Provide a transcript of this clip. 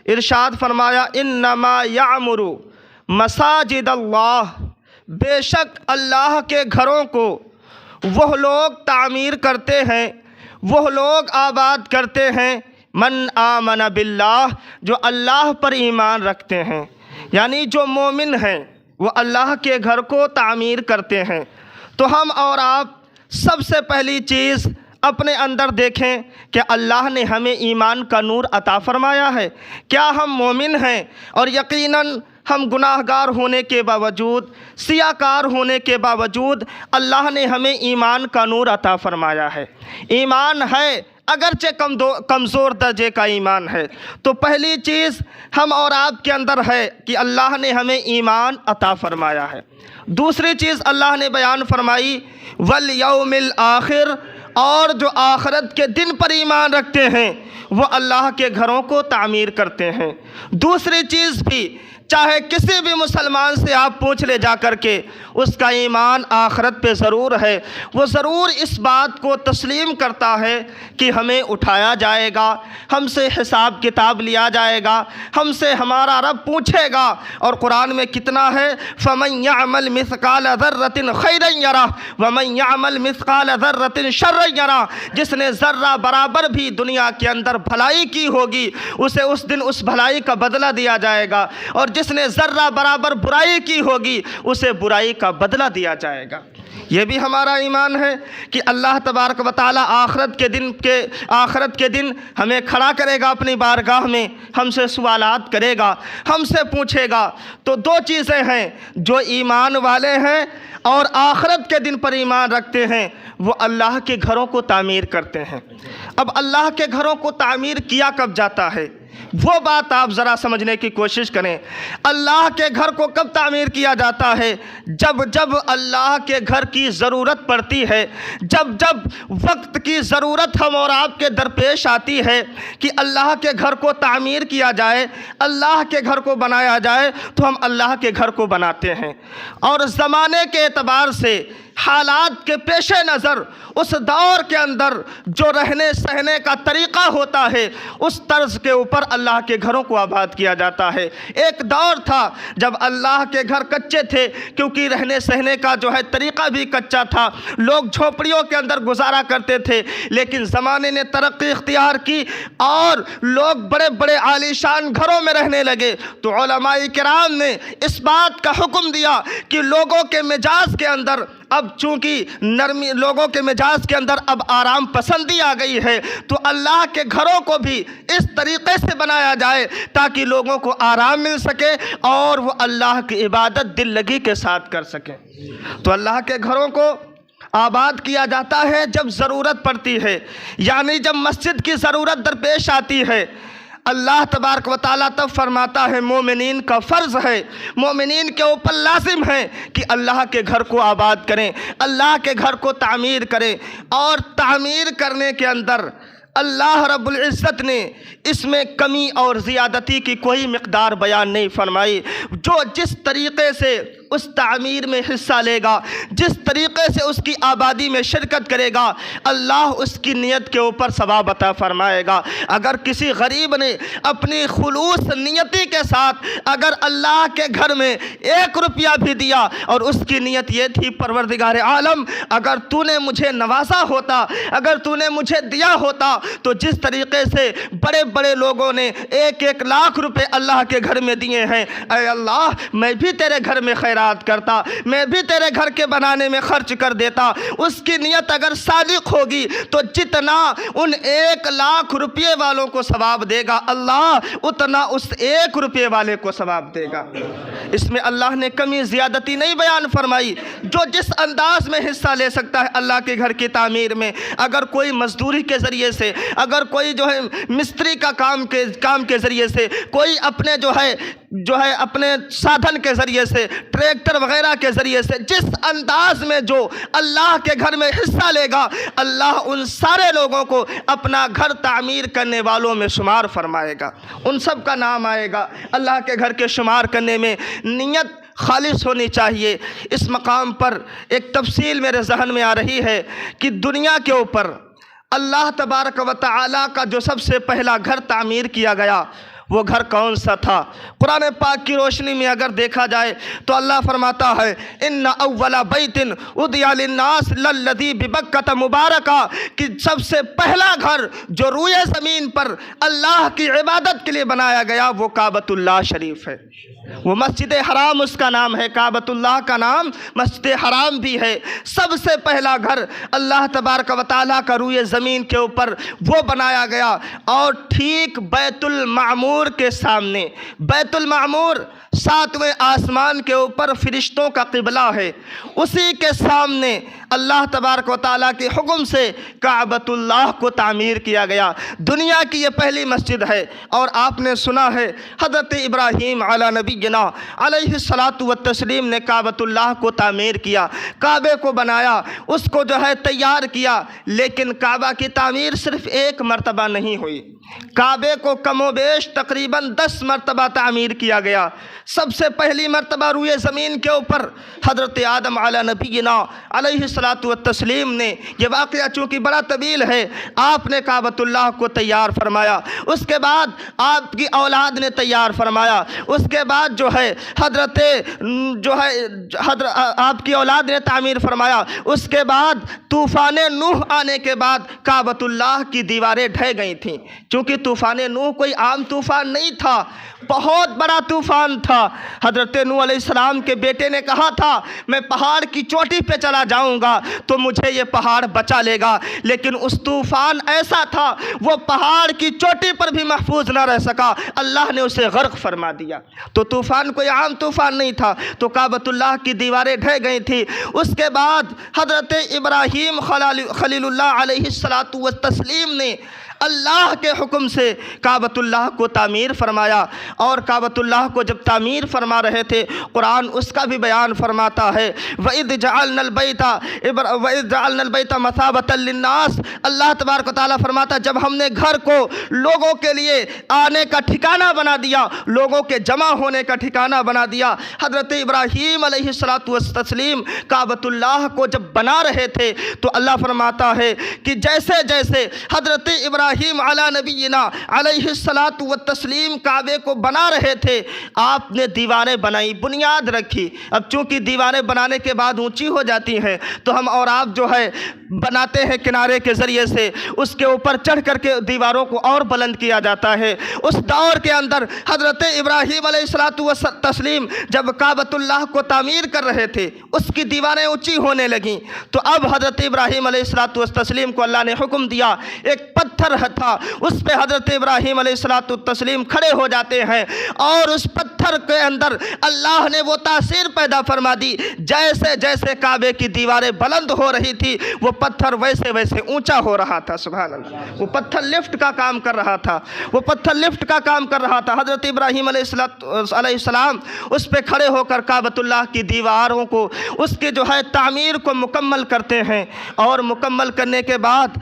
ارشاد فرمایا انما یعمر مساجد اللہ، بے شک اللہ کے گھروں کو وہ لوگ تعمیر کرتے ہیں، وہ لوگ آباد کرتے ہیں، من آمن باللہ، جو اللہ پر ایمان رکھتے ہیں، یعنی جو مومن ہیں وہ اللہ کے گھر کو تعمیر کرتے ہیں۔ تو ہم اور آپ سب سے پہلی چیز اپنے اندر دیکھیں کہ اللہ نے ہمیں ایمان کا نور عطا فرمایا ہے۔ کیا ہم مومن ہیں؟ اور یقیناً ہم گناہ گار ہونے کے باوجود، سیاہ کار ہونے کے باوجود اللہ نے ہمیں ایمان کا نور عطا فرمایا ہے۔ ایمان ہے، اگرچہ کمزور درجے کا ایمان ہے، تو پہلی چیز ہم اور آپ کے اندر ہے کہ اللہ نے ہمیں ایمان عطا فرمایا ہے۔ دوسری چیز اللہ نے بیان فرمائی والیوم الآخر، اور جو آخرت کے دن پر ایمان رکھتے ہیں وہ اللہ کے گھروں کو تعمیر کرتے ہیں۔ دوسری چیز بھی چاہے کسی بھی مسلمان سے آپ پوچھ لے جا کر کے، اس کا ایمان آخرت پہ ضرور ہے، وہ ضرور اس بات کو تسلیم کرتا ہے کہ ہمیں اٹھایا جائے گا، ہم سے حساب کتاب لیا جائے گا، ہم سے ہمارا رب پوچھے گا۔ اور قرآن میں کتنا ہے، فَمَن يَعْمَلْ مِثْقَالَ ذَرَّةٍ خَيْرًا يَرَهُ وَمَن يَعْمَلْ مِثْقَالَ ذَرَّةٍ شَرًّا يَرَهُ، جس نے ذرہ برابر بھی دنیا کے اندر بھلائی کی ہوگی اسے اس دن اس بھلائی کا بدلہ دیا جائے گا، اور جس نے ذرہ برابر برائی کی ہوگی اسے برائی کا بدلہ دیا جائے گا۔ یہ بھی ہمارا ایمان ہے کہ اللہ تبارک و تعالی آخرت کے دن ہمیں کھڑا کرے گا اپنی بارگاہ میں، ہم سے سوالات کرے گا، ہم سے پوچھے گا۔ تو دو چیزیں ہیں، جو ایمان والے ہیں اور آخرت کے دن پر ایمان رکھتے ہیں وہ اللہ کے گھروں کو تعمیر کرتے ہیں۔ اب اللہ کے گھروں کو تعمیر کیا کب جاتا ہے، وہ بات آپ ذرا سمجھنے کی کوشش کریں۔ اللہ کے گھر کو کب تعمیر کیا جاتا ہے؟ جب اللہ کے گھر کی ضرورت پڑتی ہے، جب وقت کی ضرورت ہم اور آپ کے درپیش آتی ہے کہ اللہ کے گھر کو تعمیر کیا جائے، اللہ کے گھر کو بنایا جائے، تو ہم اللہ کے گھر کو بناتے ہیں۔ اور زمانے کے اعتبار سے، حالات کے پیش نظر، اس دور کے اندر جو رہنے سہنے کا طریقہ ہوتا ہے اس طرز کے اوپر اللہ کے گھروں کو آباد کیا جاتا ہے۔ ایک دور تھا جب اللہ کے گھر کچے تھے، کیونکہ رہنے سہنے کا جو ہے طریقہ بھی کچا تھا، لوگ جھوپڑیوں کے اندر گزارا کرتے تھے۔ لیکن زمانے نے ترقی اختیار کی اور لوگ بڑے بڑے عالیشان گھروں میں رہنے لگے، تو علماء کرام نے اس بات کا حکم دیا کہ لوگوں کے مزاج کے اندر اب چونکہ لوگوں کے مزاج کے اندر اب آرام پسندی آ گئی ہے، تو اللہ کے گھروں کو بھی اس طریقے سے بنایا جائے تاکہ لوگوں کو آرام مل سکے اور وہ اللہ کی عبادت دل لگی کے ساتھ کر سکیں۔ تو اللہ کے گھروں کو آباد کیا جاتا ہے جب ضرورت پڑتی ہے، یعنی جب مسجد کی ضرورت درپیش آتی ہے۔ اللہ تبارک و تعالیٰ تب فرماتا ہے مومنین کا فرض ہے، مومنین کے اوپر لازم ہے کہ اللہ کے گھر کو آباد کریں، اللہ کے گھر کو تعمیر کریں۔ اور تعمیر کرنے کے اندر اللہ رب العزت نے اس میں کمی اور زیادتی کی کوئی مقدار بیان نہیں فرمائی۔ جو جس طریقے سے اس تعمیر میں حصہ لے گا، جس طریقے سے اس کی آبادی میں شرکت کرے گا، اللہ اس کی نیت کے اوپر ثواب عطا فرمائے گا۔ اگر کسی غریب نے اپنی خلوص نیتی کے ساتھ اگر اللہ کے گھر میں 1 روپیہ بھی دیا اور اس کی نیت یہ تھی پروردگار عالم اگر تو نے مجھے نوازا ہوتا، اگر تو نے مجھے دیا ہوتا، تو جس طریقے سے بڑے بڑے لوگوں نے 1 لاکھ روپے اللہ کے گھر میں دیے ہیں، اے اللہ میں بھی تیرے گھر میں خیرات کرتا، میں بھی تیرے گھر کے بنانے میں خرچ کر دیتا۔ اس کی نیت اگر صادق ہوگی تو جتنا ان 1 لاکھ روپے والوں کو ثواب دے گا اللہ اتنا اس 1 روپے والے کو ثواب دے گا۔ اس میں اللہ نے کمی زیادتی نہیں بیان فرمائی۔ جو جس انداز میں حصہ لے سکتا ہے اللہ کے گھر کی تعمیر میں، اگر کوئی مزدوری کے ذریعے سے، اگر کوئی جو ہے مستری کا کام کے ذریعے سے، کوئی اپنے جو ہے اپنے سادھن کے ذریعے سے، ٹریکٹر وغیرہ کے ذریعے سے، جس انداز میں جو اللہ کے گھر میں حصہ لے گا اللہ ان سارے لوگوں کو اپنا گھر تعمیر کرنے والوں میں شمار فرمائے گا، ان سب کا نام آئے گا۔ اللہ کے گھر کے شمار کرنے میں نیت خالص ہونی چاہیے۔ اس مقام پر ایک تفصیل میرے ذہن میں آ رہی ہے کہ دنیا کے اوپر اللہ تبارک و تعالیٰ کا جو سب سے پہلا گھر تعمیر کیا گیا وہ گھر کون سا تھا؟ قرآن پاک کی روشنی میں اگر دیکھا جائے تو اللہ فرماتا ہے ان اول بیت ودع للناس للذی ببکۃ مبارکہ، کہ سب سے پہلا گھر جو روئے زمین پر اللہ کی عبادت کے لیے بنایا گیا وہ کعبۃ اللہ شریف ہے۔ وہ مسجد حرام اس کا نام ہے، کعبۃ اللہ کا نام مسجد حرام بھی ہے۔ سب سے پہلا گھر اللہ تبارک و تعالیٰ کا روئے زمین کے اوپر وہ بنایا گیا، اور ٹھیک بیت المعمور کے سامنے، بیت المعمور ساتویں آسمان کے اوپر فرشتوں کا قبلہ ہے، اسی کے سامنے اللہ تبارک و تعالیٰ کے حکم سے کعبۃ اللہ کو تعمیر کیا گیا۔ دنیا کی یہ پہلی مسجد ہے۔ اور آپ نے سنا ہے حضرت ابراہیم علی نبینا علیہ الصلاۃ والتسلیم نے کعبۃ اللہ کو تعمیر کیا، کعبے کو بنایا، اس کو جو ہے تیار کیا، لیکن کعبہ کی تعمیر صرف ایک مرتبہ نہیں ہوئی، کعبے کو کم و بیش تقریباً 10 مرتبہ تعمیر کیا گیا۔ سب سے پہلی مرتبہ روئے زمین کے اوپر حضرت آدم علی نبینا علیہ الصلاۃ والتسلیم نے، یہ واقعہ چونکہ بڑا طویل ہے، آپ نے کعبۃ اللہ کو تیار فرمایا، اس کے بعد آپ کی اولاد نے تیار فرمایا، اس کے بعد جو ہے آپ کی اولاد نے تعمیر فرمایا، اس کے بعد طوفان نوح آنے کے بعد کعبۃ اللہ کی دیواریں ڈھہ گئی تھیں۔ چونکہ طوفان نوح کوئی عام طوفان نہیں تھا، بہت بڑا طوفان تھا۔ حضرت نوح علیہ السلام کے بیٹے نے کہا تھا میں پہاڑ کی چوٹی پہ چلا جاؤں گا تو مجھے یہ پہاڑ بچا لے گا، لیکن اس طوفان ایسا تھا وہ پہاڑ کی چوٹی پر بھی محفوظ نہ رہ سکا، اللہ نے اسے غرق فرما دیا۔ تو طوفان کوئی عام طوفان نہیں تھا، تو کعبۃ اللہ کی دیواریں ڈھہ گئی تھی۔ اس کے بعد حضرت ابراہیم خلیل اللہ علیہ الصلاۃ والتسلیم نے اللہ کے حکم سے کعبۃ اللہ کو تعمیر فرمایا، اور کعبۃ اللہ کو جب تعمیر فرما رہے تھے قرآن اس کا بھی بیان فرماتا ہے وَإِذْ جَعَلْنَا الْبَيْتَ مَثَابَةً لِلنَّاسِ، اللہ تبارک و تعالیٰ فرماتا جب ہم نے گھر کو لوگوں کے لیے آنے کا ٹھکانہ بنا دیا، لوگوں کے جمع ہونے کا ٹھکانہ بنا دیا۔ حضرت ابراہیم علیہ الصلاۃ والتسلیم کعبۃ اللہ کو جب بنا رہے تھے تو اللہ فرماتا ہے کہ جیسے جیسے حضرت ابراہیم علی نبینا علیہ الصلاۃ والتسلیم کعبے کو بنا رہے تھے، آپ نے دیواریں بنائی، بنیاد رکھی۔ اب چونکہ دیواریں بنانے کے بعد اونچی ہو جاتی ہیں تو ہم اور آپ جو ہے بناتے ہیں کنارے کے ذریعے سے، اس کے اوپر چڑھ کر کے دیواروں کو اور بلند کیا جاتا ہے۔ اس دور کے اندر حضرت ابراہیم علیہ الصلاۃ والتسلیم جب کعبۃ اللہ کو تعمیر کر رہے تھے اس کی دیواریں اونچی ہونے لگیں، تو اب حضرت ابراہیم علیہ الصلاۃ والتسلیم کو اللہ نے حکم دیا، ایک پتھر تھا اس پہ حضرت ابراہیم علیہ الصلاۃ والتسلیم کھڑے ہو جاتے ہیں، اور اس پتھر کے اندر اللہ نے وہ تاثیر پیدا فرما دی، جیسے جیسے کعبے کی دیواریں بلند ہو رہی تھی وہ پتھر ویسے ویسے اونچا ہو رہا تھا۔ سبحان اللہ، وہ پتھر لفٹ کا کام کر رہا تھا، وہ پتھر لفٹ کا کام کر رہا تھا۔ حضرت ابراہیم علیہ السلام اس پہ کھڑے ہو کر کعبۃ اللہ کی دیواروں کو، اس کی جو ہے تعمیر کو مکمل کرتے ہیں، اور مکمل کرنے کے بعد